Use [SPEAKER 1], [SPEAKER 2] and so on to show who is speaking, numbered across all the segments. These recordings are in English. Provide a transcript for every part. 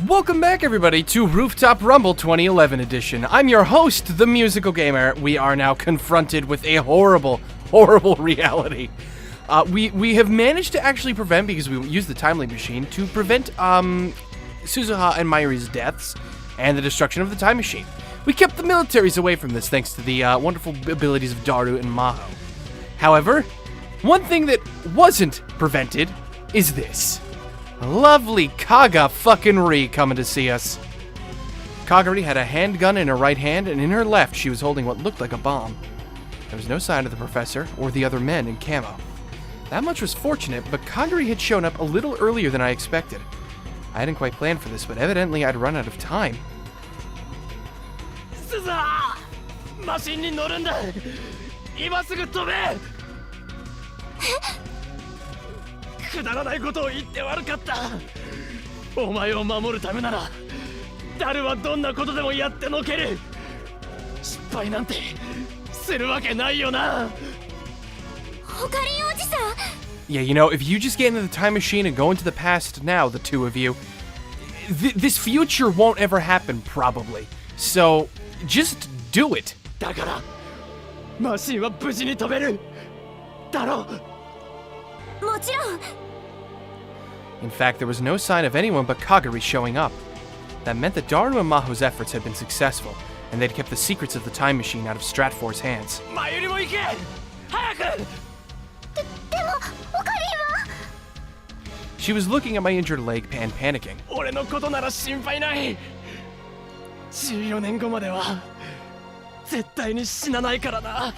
[SPEAKER 1] Welcome back, everybody, to Rooftop Rumble 2011 edition. I'm your host, the Musical Gamer. We are now confronted with a horrible, horrible reality. We have managed to actually prevent, because we used the Timely Machine, to prevent Suzuha and Mayuri's deaths and the destruction of the Time Machine. We kept the militaries away from this thanks to the wonderful abilities of Daru and Maho. However, one thing that wasn't prevented is this. A lovely Kaga fucking Ri coming to see us. Kagari had a handgun in her right hand, and in her left she was holding what looked like a bomb. There was no sign of the professor or the other men in camo. That much was fortunate, but Kagari had shown up a little earlier than I expected. I hadn't quite planned for this, but evidently I'd run out of time.
[SPEAKER 2] Suzuha! Machine ni noruんだ! 今すぐ飛べ! くだらないことを言って悪かった。お前を守るためなら誰はどんなことでもやってのける。失敗なんてするわけないよな。
[SPEAKER 3] オカリンおじさん。
[SPEAKER 1] Yeah, you know, if you just get into the time machine and go into the past now, the two of you, this future won't ever happen, probably. So, just do it.
[SPEAKER 2] だからマシンは無事に飛べるだろう。
[SPEAKER 3] もちろん。
[SPEAKER 1] In fact, there was no sign of anyone but Kagari showing up. That meant that Daru and Maho's efforts had been successful, and they'd kept the secrets of the time machine out of Stratfor's hands.
[SPEAKER 2] マユリも行け早く。
[SPEAKER 3] でもオカリンは。
[SPEAKER 1] She was looking at my injured leg and panicking.
[SPEAKER 2] 俺のことなら心配ない。14年後までは絶対に死なないからな。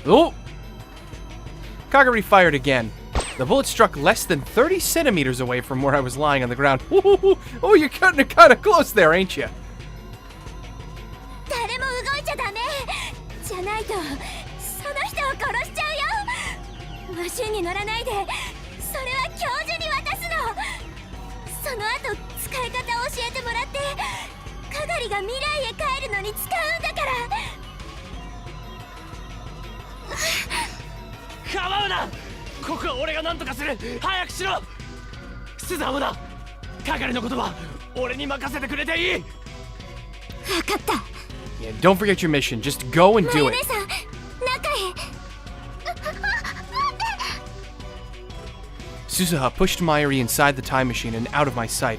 [SPEAKER 1] Oh! Kagari fired again. The bullet struck less than 30 centimeters away from where I was lying on the ground. Oh, you're cutting it kind of close there, ain't you?
[SPEAKER 3] 誰も動いちゃダメ。じゃないとその人を殺しちゃうよ。マシンに乗らないで。それは教授に渡すの。その後使い方を教えてもらって、カガリが未来へ帰るのに使うんだから。
[SPEAKER 2] 構うな。ここは俺が何とかする。早くしろ。スザもだ。係のことは俺に任せてくれていい。
[SPEAKER 3] 分かった。
[SPEAKER 1] Yeah, don't forget your mission. Just go and do it.
[SPEAKER 3] マユ姉さん、中へ。
[SPEAKER 1] Suzuha pushed Mayuri inside the time machine and out of my sight.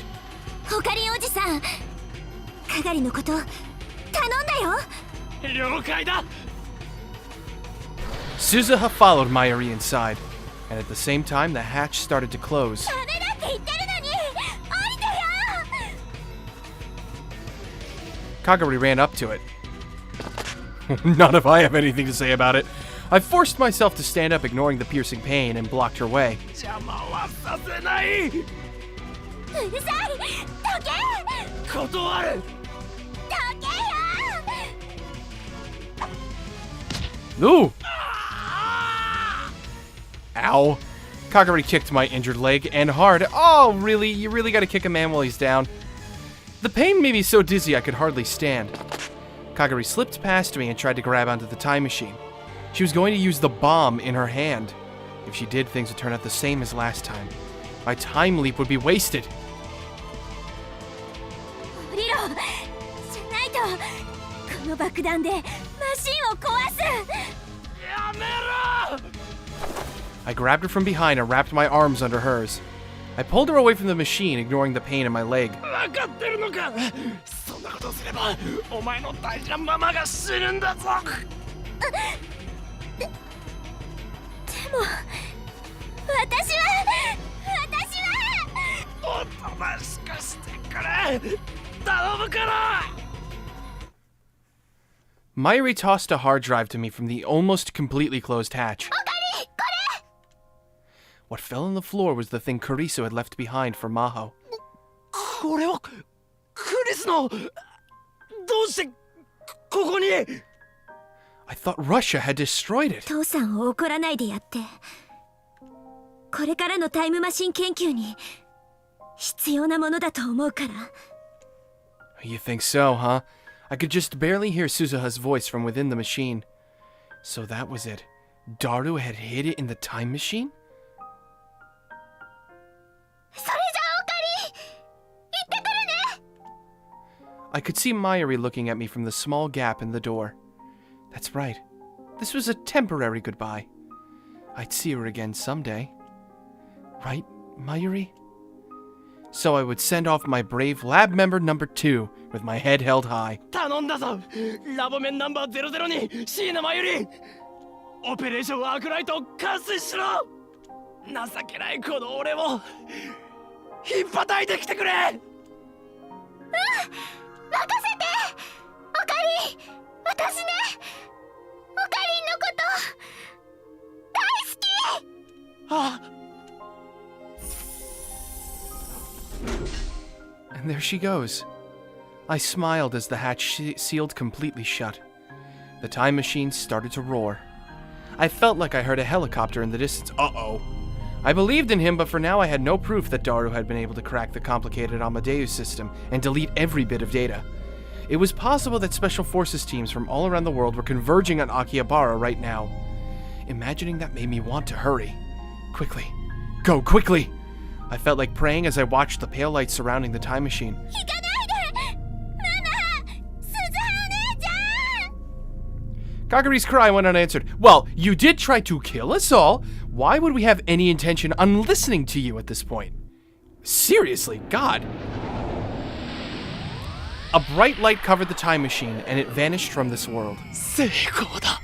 [SPEAKER 3] オカリンおじさん、カガリのこと頼んだよ。
[SPEAKER 2] 了解だ。
[SPEAKER 1] Suzuha followed Mayuri inside, and at the same time, the hatch started to close.
[SPEAKER 3] ダメだって言ってるのに、降りてよ。
[SPEAKER 1] Kagari ran up to it. Not if I have anything to say about it. I forced myself to stand up, ignoring the piercing pain, and blocked her way.
[SPEAKER 2] 邪魔はさせない。
[SPEAKER 3] うるさい。どけ。
[SPEAKER 2] 断る。
[SPEAKER 3] どけよ。
[SPEAKER 1] Ooh! Ow. Kagari kicked my injured leg, and hard. Oh, really? You really gotta kick a man while he's down. The pain made me so dizzy I could hardly stand. Kagari slipped past me and tried to grab onto the time machine. She was going to use the bomb in her hand. If she did, things would turn out the same as last time. My time leap would be wasted.
[SPEAKER 3] 降りろ。じゃないとこの爆弾でマシンを壊す。
[SPEAKER 2] やめろ。
[SPEAKER 1] I grabbed her from behind and wrapped my arms under hers. I pulled her away from the machine, ignoring the pain in my leg.
[SPEAKER 2] 分かってるのか。そんなことをすればお前の大事なママが死ぬんだぞ。
[SPEAKER 3] でも私は
[SPEAKER 2] おとなしくしてくれ。頼むから。
[SPEAKER 1] Mayuri tossed a hard drive to me from the almost completely closed hatch. What fell on the floor was the thing Kurisu had left behind for Maho.
[SPEAKER 2] これはクリスの。どうしてここに。
[SPEAKER 1] I thought Russia had destroyed it.
[SPEAKER 3] 父さんを怒らないでやって。これからのタイムマシン研究に必要なものだと思うから。
[SPEAKER 1] You think so, huh? I could just barely hear Suzuha's voice from within the machine. So that was it. Daru had hid it in the time machine? I could see Mayuri looking at me from the small gap in the door. That's right. This was a temporary goodbye. I'd see her again someday. Right, Mayuri? So I would send off my brave lab member number 2 with my head held high.
[SPEAKER 2] 頼んだぞラボメンナンバー00に椎名真由里オペレーションアークライトを完遂しろ情けないこの俺を引っ叩いてきてくれ
[SPEAKER 3] 任せてオカリン私ねオカリンのこと大好き
[SPEAKER 2] あ
[SPEAKER 1] And there she goes. I smiled as the hatch sealed completely shut. The time machine started to roar. I felt like I heard a helicopter in the distance. Uh-oh. I believed in him, but for now I had no proof that Daru had been able to crack the complicated Amadeus system and delete every bit of data. It was possible that Special Forces teams from all around the world were converging on Akihabara right now. Imagining that made me want to hurry. Quickly. Go, quickly! I felt like praying as I watched the pale light surrounding the time machine. Kaguri's cry went unanswered. Well, you did try to kill us all. Why would we have any intention on listening to you at this point? Seriously, God. A bright light covered the time machine, and it vanished from this world.
[SPEAKER 2] 成功だ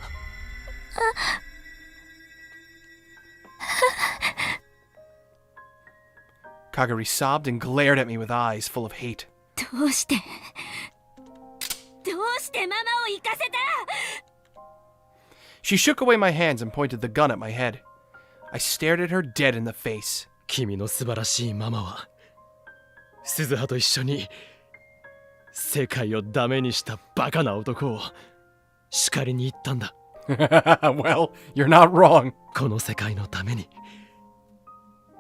[SPEAKER 1] Kaguri sobbed and glared at me with eyes full of hate.
[SPEAKER 3] どうしてママを行かせた
[SPEAKER 1] She shook away my hands and pointed the gun at my head. I stared at her dead in the face.
[SPEAKER 2] 君の素晴らしいママは鈴葉と一緒に世界をダメにしたバカな男を叱りに行ったんだ
[SPEAKER 1] Well, you're not wrong.
[SPEAKER 2] この世界のために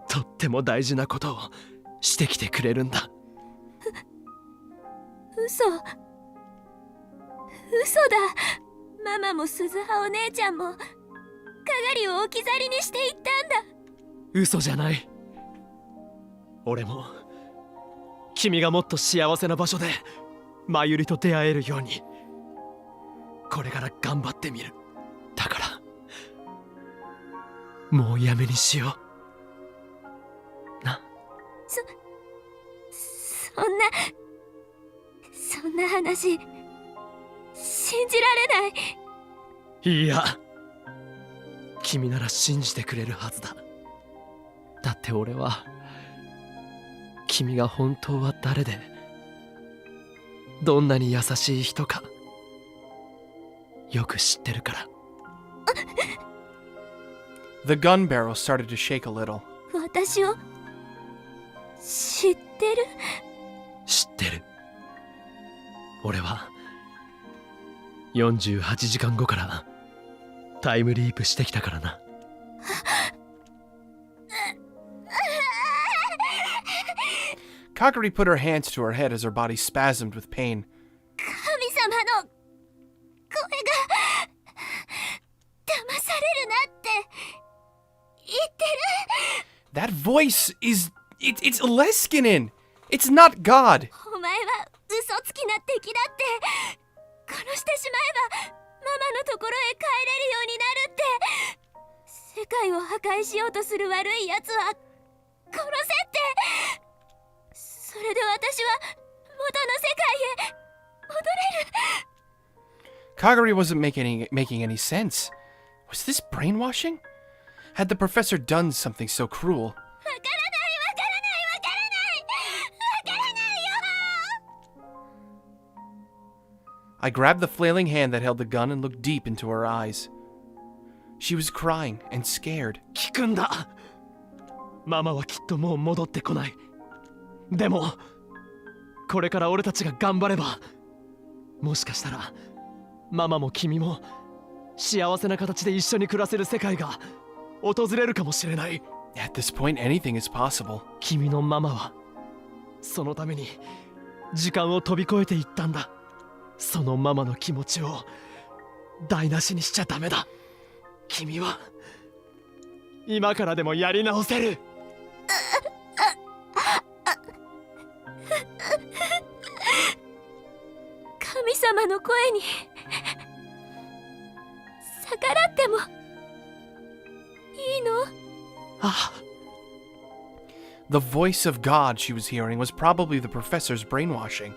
[SPEAKER 2] とっても大事なことをしてきてくれるんだ
[SPEAKER 3] 嘘だママも鈴葉お姉ちゃんもかがりを置き去りにしていったんだ
[SPEAKER 2] 嘘じゃない俺も君がもっと幸せな場所で真由里と出会えるようにこれから頑張ってみるだからもうやめにしような
[SPEAKER 3] そんな話信じられない
[SPEAKER 2] いや君なら信じてくれるはずだだって俺は君が本当は誰でどんなに優しい人かよく知ってるから
[SPEAKER 1] The gun barrel started to shake a little.
[SPEAKER 3] 私を知ってる
[SPEAKER 2] 知ってる俺は48時間後からタイムリープしてきたからな
[SPEAKER 1] Kaguri put her hands to her head as her body spasmed with pain.
[SPEAKER 3] 神様の声が騙されるなって言ってる
[SPEAKER 1] That voice is... It's Leskinen! It's not God!
[SPEAKER 3] お前は嘘つきな敵だって殺してしまえばママのところへ帰れるようになるって世界を破壊しようとする悪いやつは殺せってそれで私は元の世界へ戻れる
[SPEAKER 1] Kaguri wasn't making any sense. Was this brainwashing? Had the professor done something so cruel?
[SPEAKER 3] わからないよ
[SPEAKER 1] I grabbed the flailing hand that held the gun and looked deep into her eyes. She was crying and scared.
[SPEAKER 2] 聞くんだママはきっともう戻ってこないでもこれから俺たちが頑張ればもしかしたらママも君も幸せな形で一緒に暮らせる世界が訪れるかもしれない
[SPEAKER 1] At this point, anything is possible.
[SPEAKER 2] 君のママはそのために時間を飛び越えていったんだそのママの気持ちを台無しにしちゃダメだ君は今からでもやり直せる
[SPEAKER 3] 様の声に逆らってもいいの？
[SPEAKER 2] あ、
[SPEAKER 1] The voice of God she was hearing was probably the professor's brainwashing.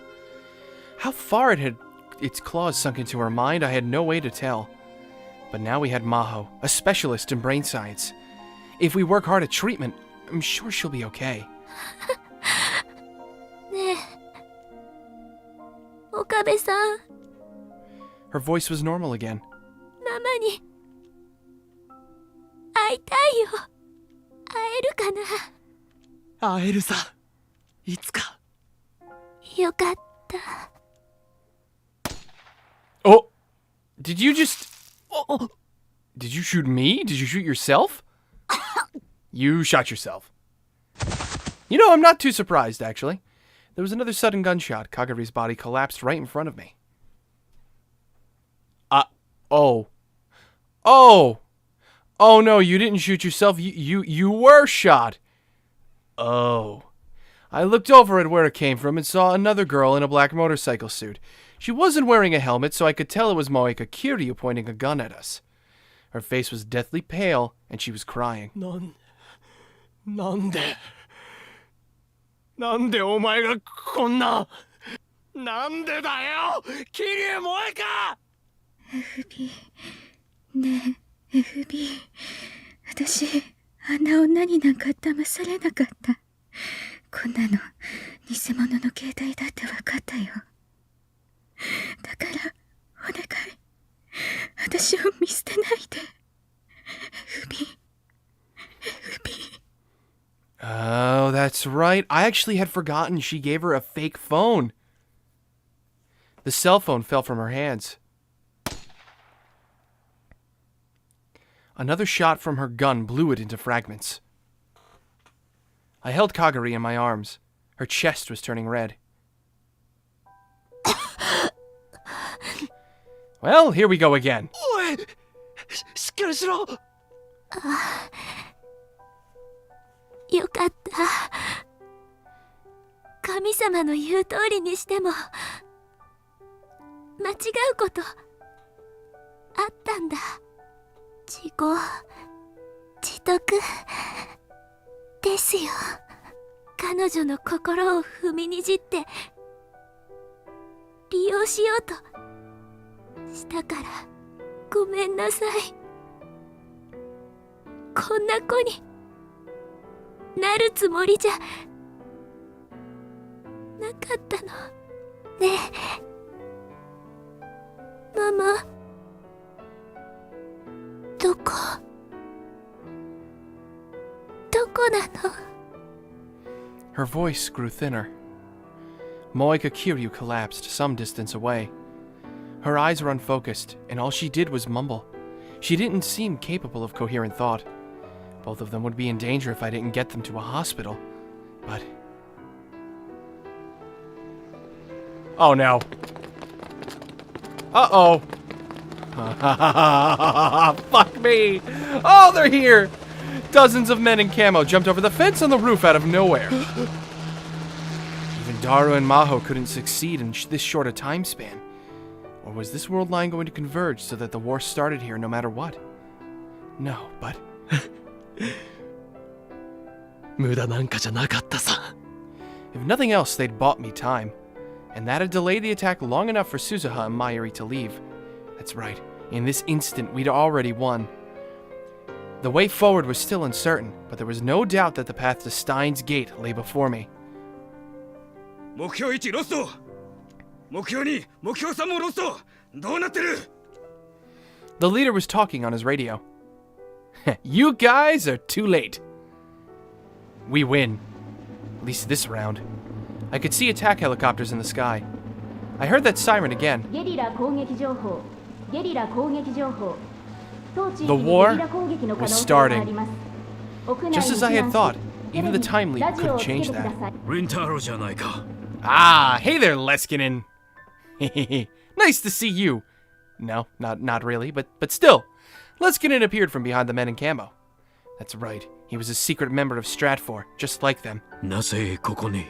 [SPEAKER 1] How far it had its claws sunk into her mind, I had no way to tell. But now we had Maho, a specialist in brain science. If we work hard at treatment, I'm sure she'll be okay.
[SPEAKER 3] ねえ、岡部さん、
[SPEAKER 1] Her voice was normal again.
[SPEAKER 3] ママに会いたいよ。会えるかな？
[SPEAKER 2] 会えるさ。いつか。
[SPEAKER 3] よかった。
[SPEAKER 1] Oh! Did you just... Oh, did you shoot me? Did you shoot yourself? You shot yourself. You know, I'm not too surprised, actually. There was another sudden gunshot. Kagari's body collapsed right in front of me. Oh. Oh! Oh no, you didn't shoot yourself. You were shot. Oh. I looked over at where it came from and saw another girl in a black motorcycle suit. She wasn't wearing a helmet, so I could tell it was Moeka Kiryu pointing a gun at us. Her face was deathly pale, and she was crying.
[SPEAKER 2] なんでお前がこんな。なんでだよ、桐生萌か。
[SPEAKER 4] FB ねえ FB 私あんな女になんか騙されなかった。こんなの偽物の携帯だって分かったよ。だからお願い、私を見捨てないで FB。
[SPEAKER 1] Oh, that's right. I actually had forgotten she gave her a fake phone. The cell phone fell from her hands. Another shot from her gun blew it into fragments. I held Kagari in my arms. Her chest was turning red. Well, here we go again.
[SPEAKER 2] おい、しっかりしろ。
[SPEAKER 3] よかった。神様の言う通りにしても間違うことあったんだ。自業自得ですよ。彼女の心を踏みにじって利用しようとしたからごめんなさい。こんな子になるつもりじゃなかったの。ねえ、ママ、どこなの？
[SPEAKER 1] Her voice grew thinner. Moeka Kiryu collapsed some distance away. Her eyes were unfocused, and all she did was mumble. She didn't seem capable of coherent thought. Both of them would be in danger if I didn't get them to a hospital. But... Oh no. Uh-oh. Fuck me. Oh, they're here. Dozens of men in camo jumped over the fence on the roof out of nowhere. Even Daru and Maho couldn't succeed in this short a time span. Or was this world line going to converge so that the war started here no matter what? No, but...
[SPEAKER 2] 無駄なんかじゃなかったさ。
[SPEAKER 1] If nothing else, they'd bought me time. And that had delayed the attack long enough for Suzuha and Mayuri to leave. That's right. In this instant, we'd already won. The way forward was still uncertain, but there was no doubt that the path to Steins Gate lay before me.
[SPEAKER 5] 目標1ロスト。目標2、目標3もロスト。どうなってる？
[SPEAKER 1] The leader was talking on his radio. You guys are too late. We win. At least this round. I could see attack helicopters in the sky. I heard that siren again. The war was starting. Just as I had thought, even the time leap couldn't change that.
[SPEAKER 5] リンタロじゃないか。
[SPEAKER 1] Ah, hey there, Leskinen. Nice to see you. No, not really, but still. Leskinen appeared from behind the men in camo. That's right, he was a secret member of Stratfor, just like them.
[SPEAKER 5] なぜここに？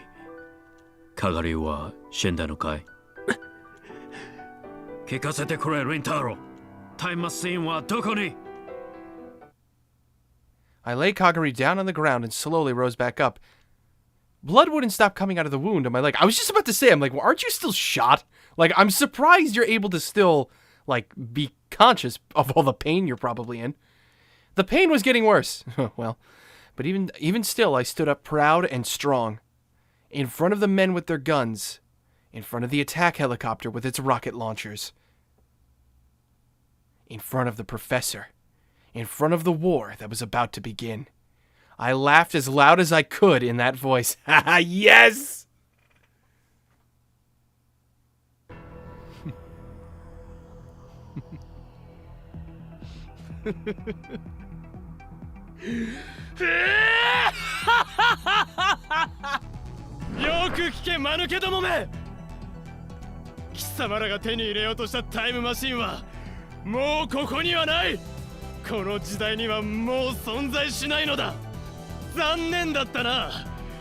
[SPEAKER 5] カガリは死んだのかい？
[SPEAKER 2] 聞かせてくれ、リンタロウ。タイムマシンはどこに？
[SPEAKER 1] I lay Kagari down on the ground and slowly rose back up. Blood wouldn't stop coming out of the wound on my leg. I was just about to say, I'm like, well, aren't you still shot? Like, I'm surprised you're able to still, like, be conscious of all the pain you're probably in. The pain was getting worse. Well, but even still, I stood up proud and strong. In front of the men with their guns. In front of the attack helicopter with its rocket launchers. In front of the professor. In front of the war that was about to begin. I laughed as loud as I could in that voice. Haha, yes!
[SPEAKER 2] Yoく聞け、間抜けどもめ。貴様らが手に入れようとしたタイムマシンはもうここにはない。この時代にはもう存在しないのだ。残念だったな。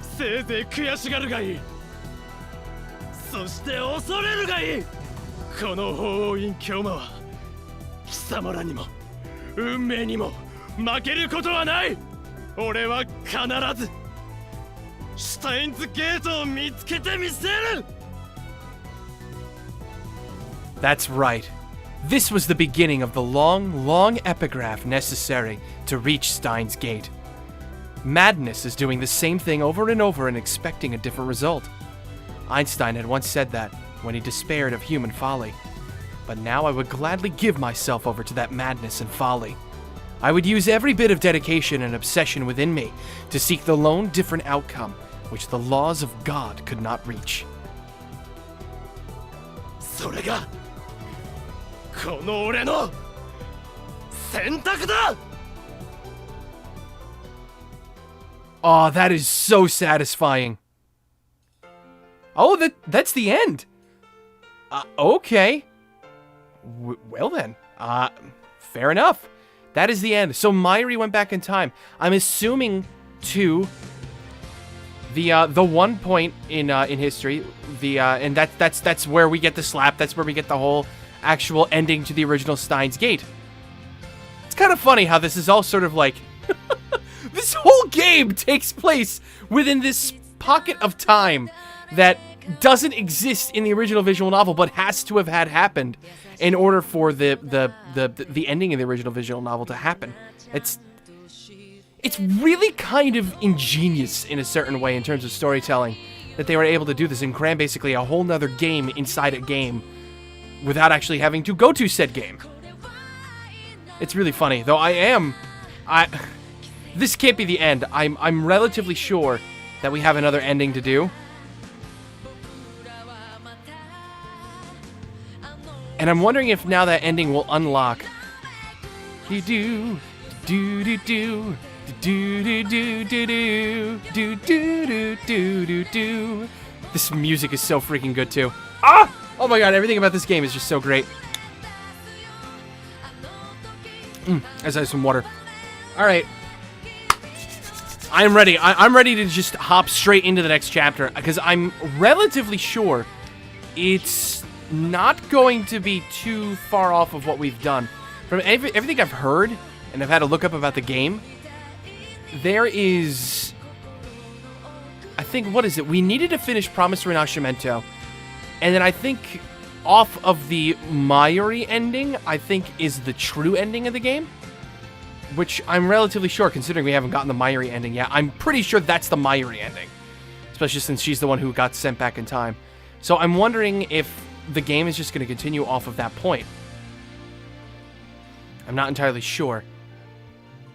[SPEAKER 2] せいぜい悔しがるがいい。そして恐れるがいい。この法王院教魔は貴様らにも運命にも負けることはない。俺は必ずシュタインズゲートを見つけてみせる。
[SPEAKER 1] That's right. This was the beginning of the long, long epigraph necessary to reach Steins Gate. Madness is doing the same thing over and over and expecting a different result. Einstein had once said that when he despaired of human folly. But now I would gladly give myself over to that madness and folly. I would use every bit of dedication and obsession within me to seek the lone different outcome which the laws of God could not reach.
[SPEAKER 2] それがこの俺の選択だ。
[SPEAKER 1] Oh, that is so satisfying. Oh, that's the end. Okay. Well then. Fair enough. That is the end. So Mayuri went back in time. I'm assuming to the one point in history, and that's where we get the slap. That's where we get the whole actual ending to the original Steins Gate. It's kind of funny how this is all sort of like this whole game takes place within this pocket of time that doesn't exist in the original visual novel, but has to have had happened in order for the ending of the original visual novel to happen. It's really kind of ingenious in a certain way in terms of storytelling that they were able to do this and cram basically a whole nother game inside a game without actually having to go to said game. It's really funny, though. This can't be the end. I'm relatively sure that we have another ending to do. And I'm wondering if now that ending will unlock. This music is so freaking good too. Ah! Oh my god, everything about this game is just so great. As I have some water. Alright. I'm ready. I'm ready to just hop straight into the next chapter, because I'm relatively sure it's not going to be too far off of what we've done. From everything I've heard, and I've had a look up about the game, there is... I think, what is it? We needed to finish Promissory Nascimento, and then I think off of the Mayuri ending, I think is the true ending of the game. Which I'm relatively sure, considering we haven't gotten the Mayuri ending yet, I'm pretty sure that's the Mayuri ending. Especially since she's the one who got sent back in time. So I'm wondering if the game is just going to continue off of that point. I'm not entirely sure.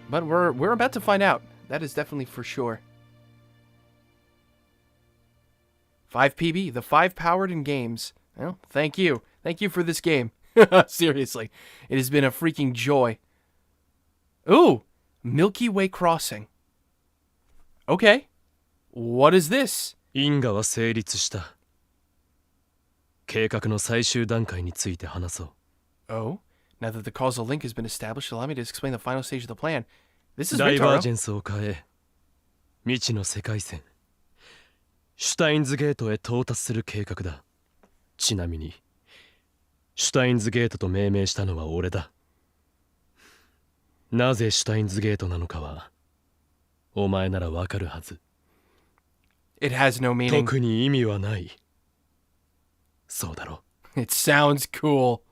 [SPEAKER 1] But we're about to find out. That is definitely for sure. 5PB, the 5 powered in games. Well, thank you. Thank you for this game. Seriously. It has been a freaking joy. Ooh, Milky Way Crossing. Okay. What is this?
[SPEAKER 2] 因果は成立した。計画の最終段階について話そう。
[SPEAKER 1] Oh, now that the causal link has been established, allow me to explain the final stage of the plan. This is
[SPEAKER 2] ダイバー
[SPEAKER 1] Rintaro.
[SPEAKER 2] ジェンスを変え、未知の世界線、シュタインズゲートへ到達する計画だ。ちなみに、シュタインズゲートと命名したのは俺だ。なぜシュタインズゲートなのかはお前ならわかるはず。
[SPEAKER 1] It has no meaning.
[SPEAKER 2] 特に意味はない。そうだろ。
[SPEAKER 1] It sounds cool.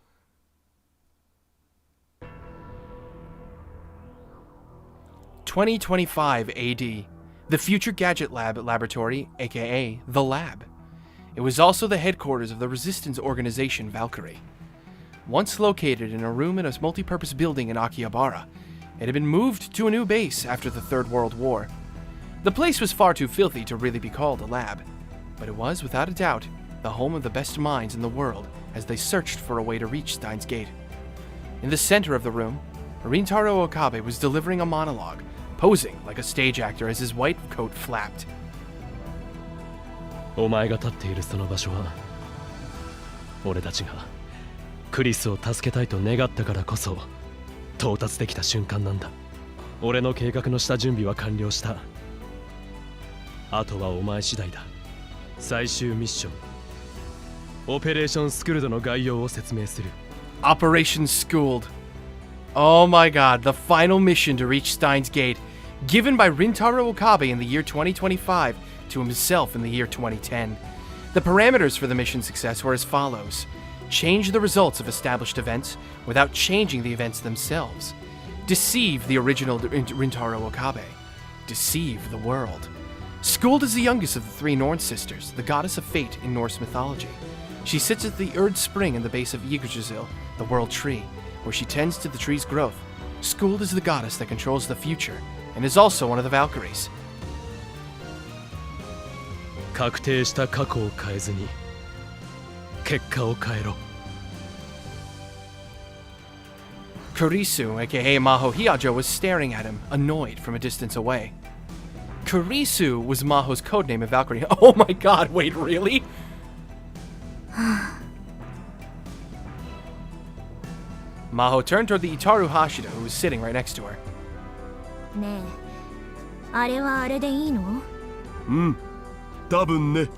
[SPEAKER 1] (2025 AD), the Future Gadget Laboratory, aka the Lab. It was also the headquarters of the resistance organization Valkyrie. Once located in a room in a multi-purpose building in Akihabara, it had been moved to a new base after the Third World War. The place was far too filthy to really be called a lab, but it was, without a doubt, the home of the best minds in the world as they searched for a way to reach Steins Gate. In the center of the room, Rintaro Okabe was delivering a monologue, posing like a stage actor as his white coat flapped.
[SPEAKER 2] お前が立っているその場所は俺たちがクリスを助けたいと願ったからこそ到達できた瞬間なんだ。俺の計画の下準備は完了した。あとはお前次第だ。最終ミッションオペレーションスクールドの概要を説明する。
[SPEAKER 1] Operation Schooled. Oh my god, the final mission to reach Steins Gate, given by Rintaro Okabe in the year 2025 to himself in the year 2010. The parameters for the mission's success were as follows. Change the results of established events without changing the events themselves. Deceive the original Rintaro Okabe. Deceive the world. Skuld is the youngest of the three Norn sisters, the goddess of fate in Norse mythology. She sits at the Erd Spring in the base of Yggdrasil, the world tree, where she tends to the tree's growth. Skuld is the goddess that controls the future, and is also one of the Valkyries.
[SPEAKER 2] 確定した過去を変えずに結果を変えろ。
[SPEAKER 1] Kurisu, aka Maho Hiajo, was staring at him, annoyed from a distance away. Kurisu was Maho's codename in Valkyrie. Oh my god, wait, really? Maho turned toward the Itaru Hashida, who was sitting right next to her.
[SPEAKER 3] ねえ、あれはあれでいいの？
[SPEAKER 6] 多分ね。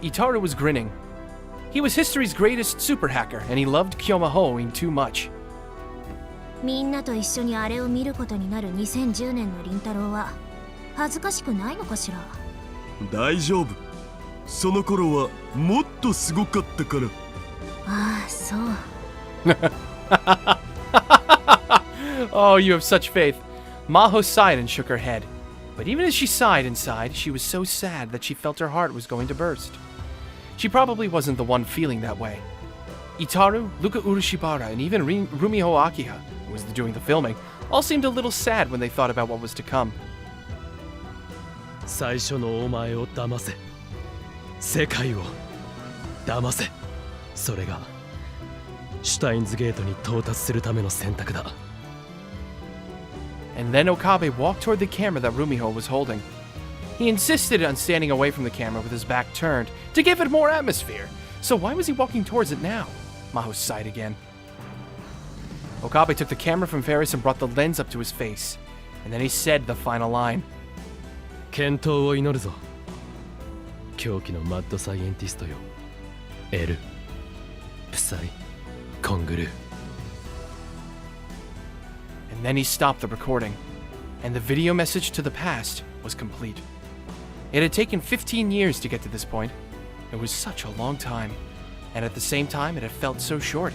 [SPEAKER 1] Itaru was grinning. He was history's greatest super hacker, and he loved Kyomahoing too much.
[SPEAKER 3] みんなと一緒にあれを見ることになる2010年の凛太郎は恥ずかしくないのかしら？
[SPEAKER 6] 大丈夫。その頃はもっとすごかったから。
[SPEAKER 3] ああ、そう。
[SPEAKER 1] Oh, you have such faith. Maho sighed and shook her head. But even as she sighed inside, she was so sad that she felt her heart was going to burst. She probably wasn't the one feeling that way. Itaru, Luka Urushibara, and even Rumiho Akiha, who was doing the filming, all seemed a little sad when they thought about what was to come.
[SPEAKER 2] 最初のお前を騙せ。世界を騙せ。それがシュタインズゲートに到達するための選択だ。
[SPEAKER 1] And then Okabe walked toward the camera that Rumiho was holding. He insisted on standing away from the camera with his back turned to give it more atmosphere. So why was he walking towards it now? Maho sighed again. Okabe took the camera from Ferris and brought the lens up to his face. And then he said the final line.
[SPEAKER 2] 健闘を祈るぞ。狂気のマッドサイエンティストよ。エル、プサイ、コングルー。
[SPEAKER 1] And then he stopped the recording, and the video message to the past was complete. It had taken 15 years to get to this point. It was such a long time, and at the same time, it had felt so short.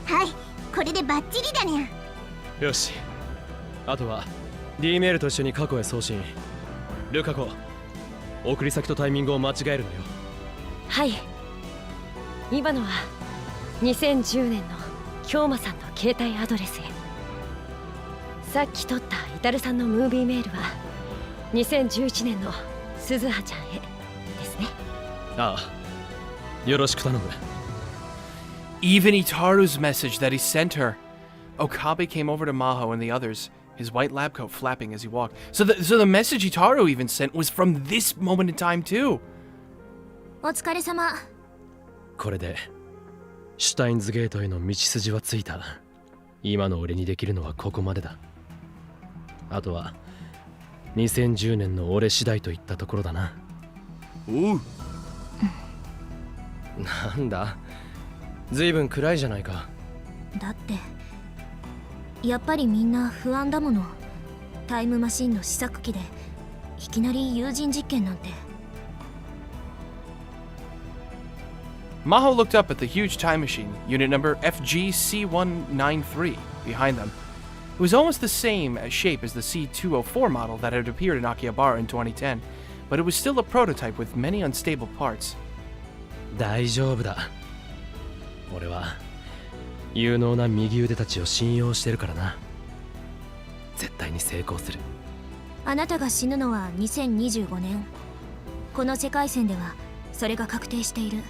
[SPEAKER 3] はい、これでバッチリだにゃ。
[SPEAKER 2] よし。あとは D メールと一緒に過去へ送信。ルカ子、送り先とタイミングを間違えるのよ。
[SPEAKER 7] はい。今のは2010年の京馬さんの携帯アドレスへ。さっき撮ったイタルさんのムービーメールは2011年の鈴葉ちゃんへですね。
[SPEAKER 2] ああ、よろしく頼む。
[SPEAKER 1] Even Itaru's message that he sent her. Okabe came over to Maho and the others, his white lab coat flapping as he walked. So the message Itaru even sent was from this moment in time too.
[SPEAKER 3] お疲れ様。
[SPEAKER 2] これでシュタインズゲートへの道筋はついた。今の俺にできるのはここまでだ。あとは2010年の俺次第といったところだな。
[SPEAKER 6] おう。
[SPEAKER 2] なんだ、ずいぶん暗いじゃないか。
[SPEAKER 3] だってやっぱりみんな不安だもの。タイムマシンの試作機でいきなり有人実験なんて。
[SPEAKER 1] Maho looked up at the huge time machine, unit number FGC-193, behind them. It was almost the same shape as the C-204 model that had appeared in Akihabara in 2010, but it was still a prototype with many unstable parts.
[SPEAKER 2] 大丈夫だ。俺は有能な右腕たちを信用してるからな。絶対に成功する。
[SPEAKER 3] あなたが死ぬのは2025年。この世界線ではそれが確定している。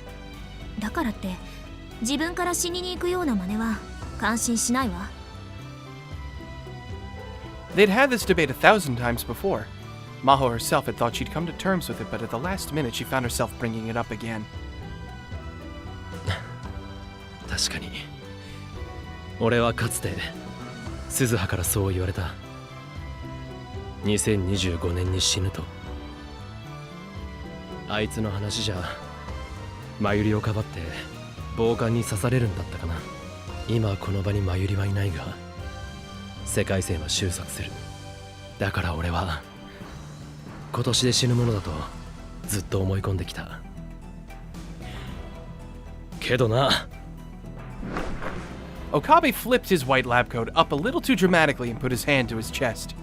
[SPEAKER 3] だからって自分から死にに行くような真似は感心しないわ。
[SPEAKER 1] They'd had this debate 1,000 times before. Maho herself had thought she'd come to terms with it, but at the last minute she found herself bringing it up again.
[SPEAKER 2] 確かに俺はかつて鈴葉からそう言われた。2025年に死ぬと。あいつの話じゃ真由里をかばって暴漢に刺されるんだったかな。今この場に真由里はいないが世界線は収束する。だから俺は今年で死ぬものだとずっと思い込んできた。けどな。
[SPEAKER 1] Okabe flipped his white lab coat up a little too dramatically and put his hand to his chest.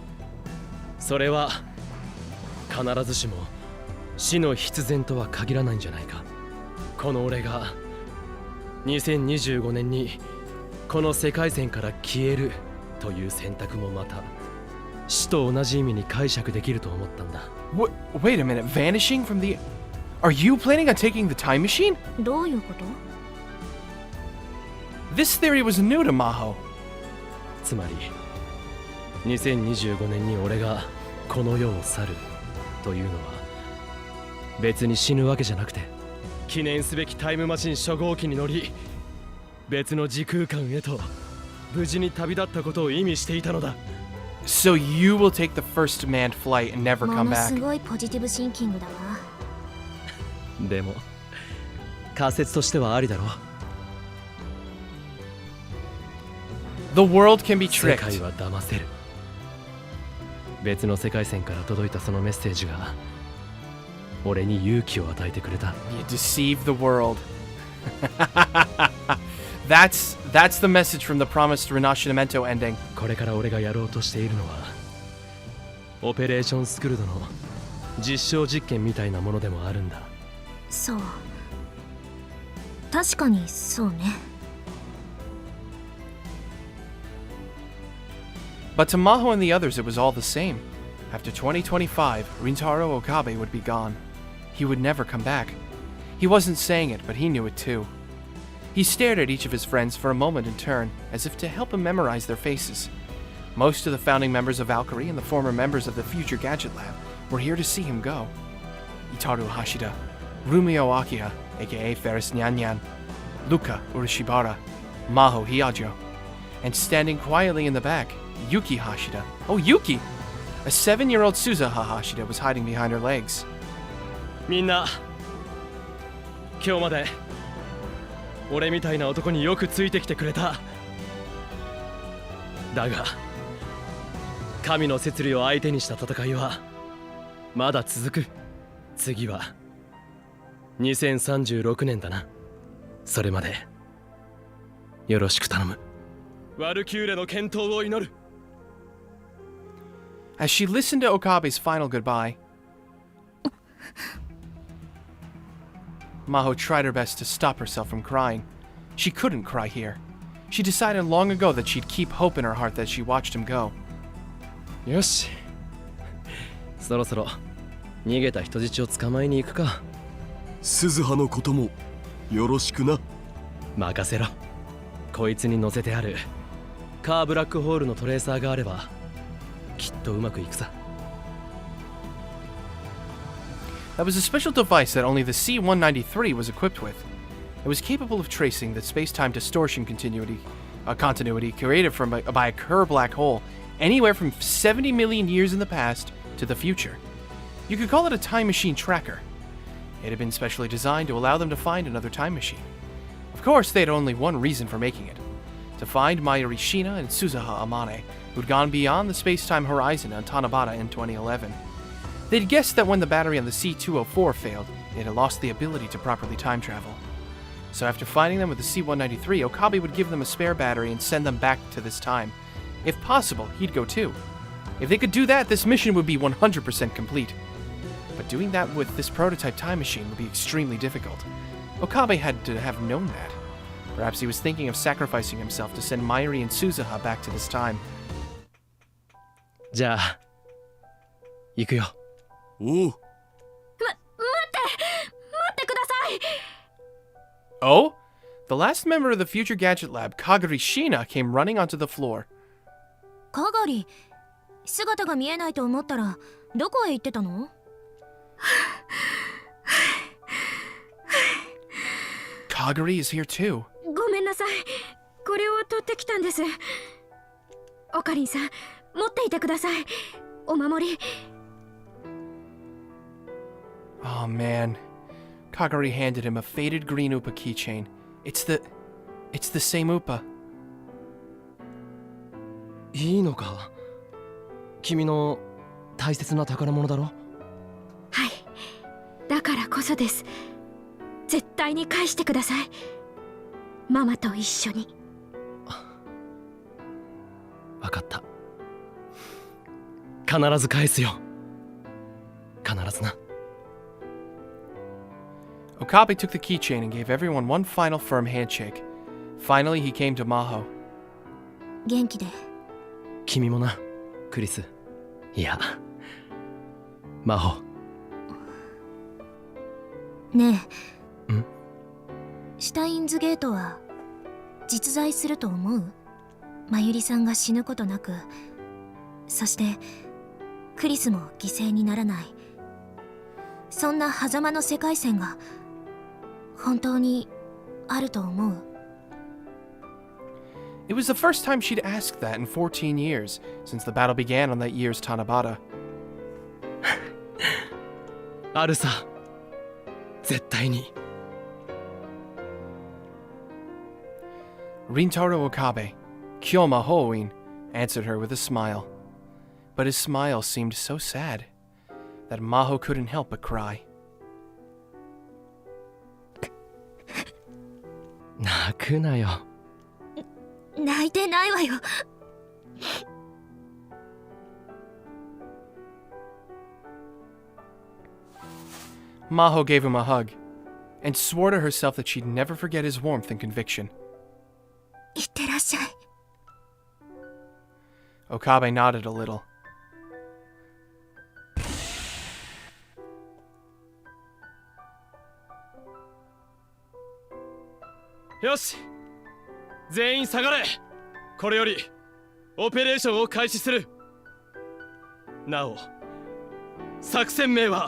[SPEAKER 2] それは必ずしも死の必然とは限らないんじゃないか。この俺が2025年にこの世界線から消えるという選択もまた死と同じ意味に解釈できると思ったんだ。
[SPEAKER 1] Wait a minute, vanishing from the... Are you planning on taking the time machine?
[SPEAKER 3] どういうこと？
[SPEAKER 1] This theory was new to Maho.
[SPEAKER 2] つまり2025年に俺がこの世を去るというのは別に死ぬわけじゃなくて、記念すべきタイムマシン初号機に乗り別の時空間へと無事に旅立ったことを意味していたのだ。
[SPEAKER 1] So you will take the first manned flight and never
[SPEAKER 3] も
[SPEAKER 1] come
[SPEAKER 3] のす
[SPEAKER 1] back.
[SPEAKER 3] ごいポジティブシンキングだわ。
[SPEAKER 2] でも仮説としてはありだろう。
[SPEAKER 1] The world can be
[SPEAKER 2] 世
[SPEAKER 1] tricked.
[SPEAKER 2] 界は騙せる。別の世界線から届いたそのメッセージが俺に勇気を与えてくれた。
[SPEAKER 1] You deceive the world. That's the message from the promised Rinascimento ending.
[SPEAKER 2] これから俺がやろうとしているのはオペレーションスクルドの実証実験みたいなものでもあるんだ。
[SPEAKER 3] そう。確かにそうね。
[SPEAKER 1] But to Maho and the others, it was all the same. After 2025, Rintaro Okabe would be gone. He would never come back. He wasn't saying it, but he knew it too. He stared at each of his friends for a moment in turn, as if to help him memorize their faces. Most of the founding members of Valkyrie and the former members of the Future Gadget Lab were here to see him go. Itaru Hashida, Rumio Akiha, aka Ferris Nyanyan, Luka Urishibara, Maho Hiajo, and standing quietly in the back, Yuki Hashida. Oh, Yuki! A 7-year-old Suzuha Hashida was hiding behind her legs.
[SPEAKER 2] みんな今日まで俺みたいな男によくついてきてくれた。だが神の摂理を相手にした戦いはまだ続く。次は2036年だな。それまでよろしく頼む。ワルキューレの健闘を祈る。
[SPEAKER 1] As she listened to Okabe's final goodbye, Maho tried her best to stop herself from crying. She couldn't cry here. She decided long ago that she'd keep hope in her heart as she watched him go.
[SPEAKER 2] よし、そろそろ逃げた人質を捕まえに行くか。
[SPEAKER 6] 鈴葉のこともよろしくな。
[SPEAKER 2] 任せろ。こいつに乗せてあるカーブラックホールのトレーサーがあればきっとうまくいくさ。
[SPEAKER 1] That was a special device that only the C-193 was equipped with. It was capable of tracing the space-time distortion continuity created by a Kerr black hole anywhere from 70 million years in the past to the future. You could call it a time machine tracker. It had been specially designed to allow them to find another time machine. Of course, they had only one reason for making it: to find Mayuri Shina and Suzuha Amane, who'd gone beyond the space-time horizon on Tanabata in 2011. They'd guessed that when the battery on the C-204 failed, it had lost the ability to properly time travel. So after finding them with the C-193, Okabe would give them a spare battery and send them back to this time. If possible, he'd go too. If they could do that, this mission would be 100% complete. But doing that with this prototype time machine would be extremely difficult. Okabe had to have known that. Perhaps he was thinking of sacrificing himself to send Mayuri and Suzuha back to this time.
[SPEAKER 2] じゃあ行くよ。
[SPEAKER 6] おう。
[SPEAKER 3] 待ってください。
[SPEAKER 1] Oh? The last member of the Future Gadget Lab, Kagari Shina, came running onto the floor.
[SPEAKER 3] かがり、姿が見えないと思ったらどこへ行ってたの？
[SPEAKER 1] Kagari is here too.
[SPEAKER 4] ごめんなさい。これを取ってきたんです。オカリンさん、持っていてください。お守り。
[SPEAKER 1] Oh man. Kagari handed him a faded green Upa keychain. It's the same Upa.
[SPEAKER 2] いいのか？君の大切な宝物だろ？
[SPEAKER 4] はい。だからこそです。絶対に返してください。ママと一緒に。
[SPEAKER 2] わかった。必ず返すよ。必ずな。
[SPEAKER 1] Okabe took the keychain and gave everyone one final firm handshake. Finally, he came to Maho.
[SPEAKER 3] 元気で。
[SPEAKER 2] 君もな、クリス。いや、マホ。
[SPEAKER 3] ねえ。
[SPEAKER 2] ん？
[SPEAKER 3] シュタインズゲートは実在すると思う？まゆりさんが死ぬことなく、そしてクリスも犠牲にならない。そんな狭間の世界線が本当にあると思う？
[SPEAKER 1] It was the first time she'd asked that in 14 years, since the battle began on that year's Tanabata.
[SPEAKER 2] あるさ。絶対に。
[SPEAKER 1] Rintaro Okabe, Kyoma Hoin, answered her with a smile. But his smile seemed so sad that Maho couldn't help but cry.
[SPEAKER 2] 泣くなよ。
[SPEAKER 3] 泣いてないわよ。
[SPEAKER 1] Maho gave him a hug, and swore to herself that she'd never forget his warmth and conviction.
[SPEAKER 3] いってらっしゃい。
[SPEAKER 1] Okabe nodded a little.
[SPEAKER 2] よし、全員下がれ。これよりオペレーションを開始する。なお、作戦名は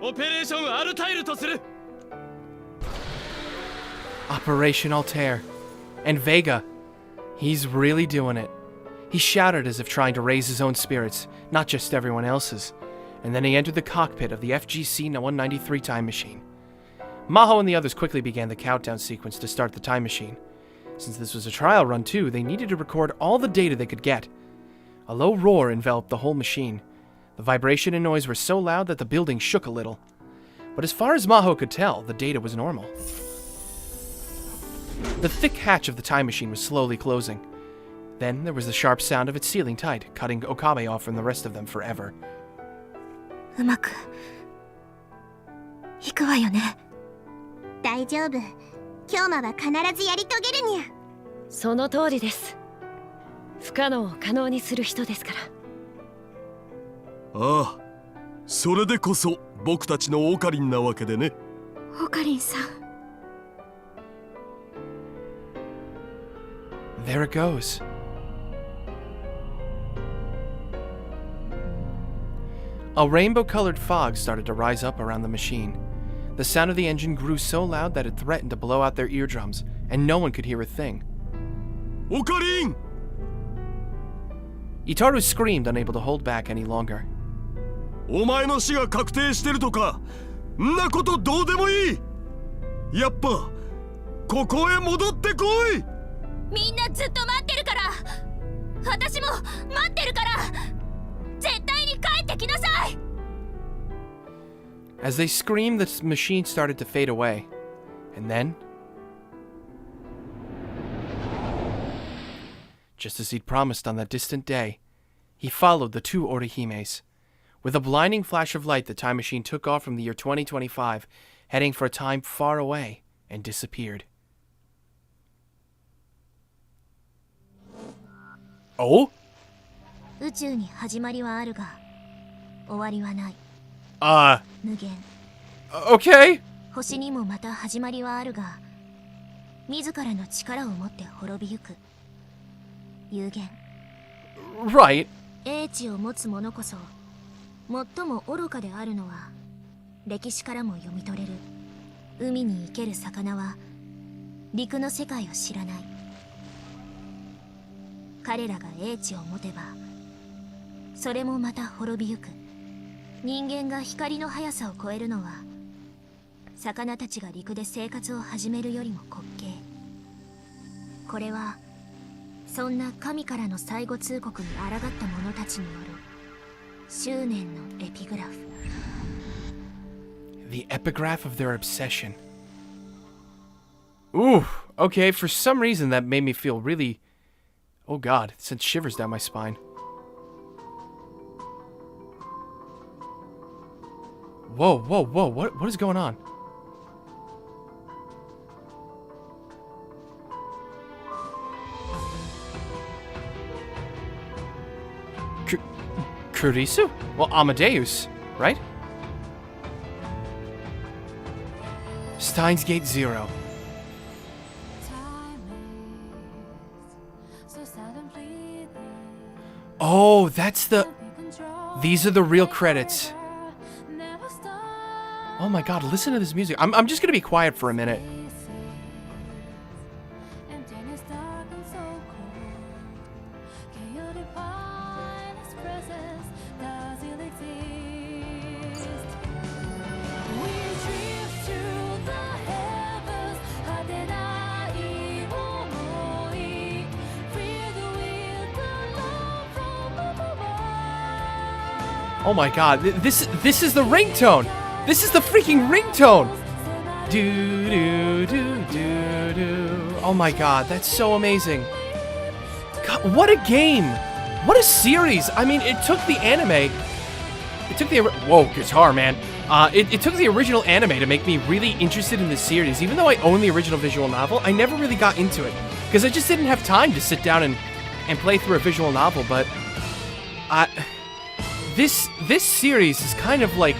[SPEAKER 2] オペレーションアルタイルとする。
[SPEAKER 1] Operation Altair. And Vega. He's really doing it. He shouted as if trying to raise his own spirits, not just everyone else's. And then he entered the cockpit of the FGC 193 time machine. Maho and the others quickly began the countdown sequence to start the time machine. Since this was a trial run too, they needed to record all the data they could get. A low roar enveloped the whole machine. The vibration and noise were so loud that the building shook a little. But as far as Maho could tell, the data was normal. The thick hatch of the time machine was slowly closing. Then there was the sharp sound of it sealing tight, cutting Okabe off from the rest of them forever.
[SPEAKER 3] うまくいくわよね。大丈夫。京馬は必ずやり遂げるにゃ。
[SPEAKER 7] その通りです。不可能を可能にする人ですから。
[SPEAKER 6] ああ、それでこそ僕たちのオカリンなわけでね。
[SPEAKER 4] オカリンさん。
[SPEAKER 1] There it goes. A rainbow-colored fog started to rise up around the machine. The sound of the engine grew so loud that it threatened to blow out their eardrums, and no one could hear a thing.
[SPEAKER 6] オカリン!
[SPEAKER 1] Itaru screamed, unable to hold back any longer.
[SPEAKER 6] お前の死が確定してるとか、んなことどうでもいい。やっぱここへ戻ってこい。
[SPEAKER 3] みんなずっと待ってるから。私も待ってるから。絶対に帰ってきなさい。
[SPEAKER 1] As they screamed, the machine started to fade away. And then, just as he'd promised on that distant day, he followed the two Orihimes. With a blinding flash of light, the time machine took off from the year 2025, heading for a time far away, and disappeared. Oh?
[SPEAKER 3] 宇宙に始まりはあるが終わりはない。無限。
[SPEAKER 1] Okay.
[SPEAKER 3] 星にもまた始まりはあるが自らの力を持って滅びゆく。有限。
[SPEAKER 1] Right.
[SPEAKER 3] 英知を持つ者こそ最も愚かであるのは歴史からも読み取れる。海に生ける魚は陸の世界を知らない。彼らが英知を持てばそれもまた滅びゆく。人間が光の速さを超えるのは魚たちが陸で生活を始めるよりも滑稽。これはそんな神からの最後通告に抗った者たちによる執念のエピグラフ。
[SPEAKER 1] The epigraph of their obsession. Ooh, okay, for some reason that made me feel really... Oh god, it sent shivers down my spine. Whoa, whoa, whoa, what is going on? Kurisu? Well, Amadeus, right? Steins Gate 0. Oh, that's the... These are the real credits. Oh my god, listen to this music. I'm just gonna be quiet for a minute. Oh my god, this is the ringtone! This is the freaking ringtone! Do do do do do. Oh my god, that's so amazing. God, what a game! What a series! I mean, it took the anime. It took the whoa, guitar, man. It took the original anime to make me really interested in this series. Even though I own the original visual novel, I never really got into it because I just didn't have time to sit down and play through a visual novel. But this series has kind of like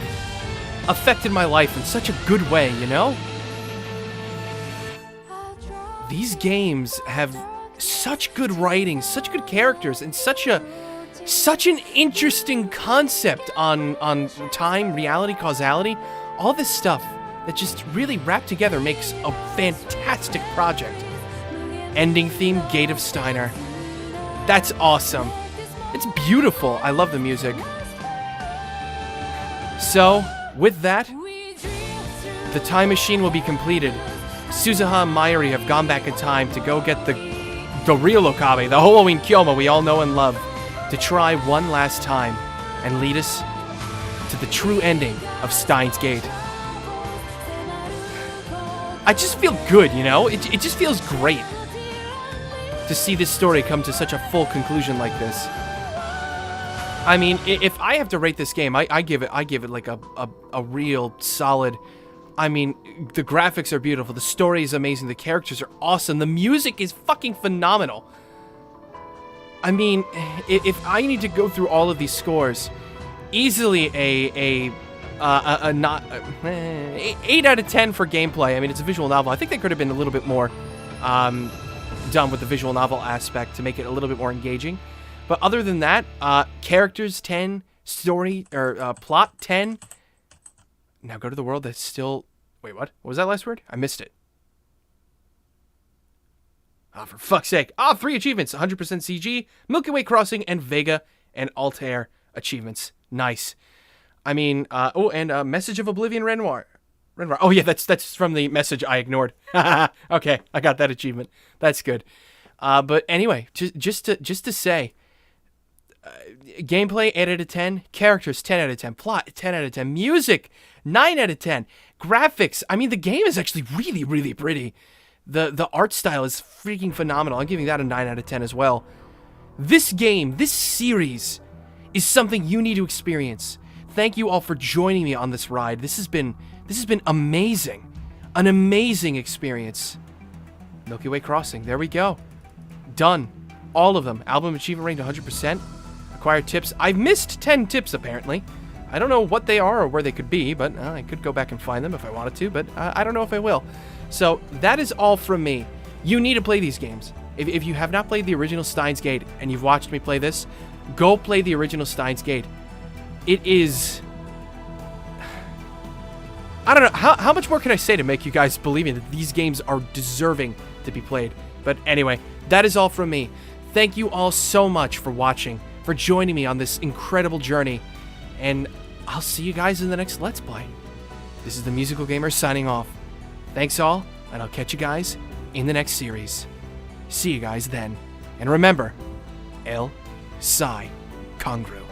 [SPEAKER 1] affected my life in such a good way, you know? These games have such good writing, such good characters, and such an interesting concept on time, reality, causality. All this stuff that just really wrapped together makes a fantastic project. Ending theme, Gate of Steiner. That's awesome. It's beautiful. I love the music. So, with that, the time machine will be completed. Suzuha and Mayuri have gone back in time to go get the real Okabe, the Halloween Kyoma we all know and love, to try one last time and lead us to the true ending of Steins Gate. I just feel good, you know? It just feels great to see this story come to such a full conclusion like this. I mean, if I have to rate this game, I give it like a real solid. I mean, the graphics are beautiful, the story is amazing, the characters are awesome, the music is fucking phenomenal. I mean, if I need to go through all of these scores, easily a 8 out of 10 for gameplay. I mean, it's a visual novel. I think they could have been a little bit more done with the visual novel aspect to make it a little bit more engaging. But other than that, characters 10, story or plot 10. Now go to the world that's still... Wait, what? What was that last word? I missed it. Oh, for fuck's sake. 3 achievements. 100% CG, Milky Way Crossing, and Vega and Altair achievements. Nice. I mean, oh, and Message of Oblivion Renoir. Oh yeah, that's from the message I ignored. Okay, I got that achievement. That's good. But anyway, just to say, gameplay 8 out of 10, characters 10 out of 10, plot 10 out of 10, music 9 out of 10, graphics. I mean, the game is actually really, really pretty. The art style is freaking phenomenal. I'm giving that a 9 out of 10 as well. This game, this series, is something you need to experience. Thank you all for joining me on this ride. This has been amazing. An amazing experience. Milky Way Crossing. There we go. Done. All of them. Album achievement ranked 100%. Acquired tips. I've missed 10 tips, apparently. I don't know what they are or where they could be, but I could go back and find them if I wanted to, but I don't know if I will. So, that is all from me. You need to play these games. If you have not played the original Steins Gate and you've watched me play this, go play the original Steins Gate. It is... I don't know, how much more can I say to make you guys believe in that these games are deserving to be played? But anyway, that is all from me. Thank you all so much for watching, for joining me on this incredible journey, and I'll see you guys in the next Let's Play. This is the Musical Gamer signing off. Thanks all, and I'll catch you guys in the next series. See you guys then. And remember, El Sai Congroo.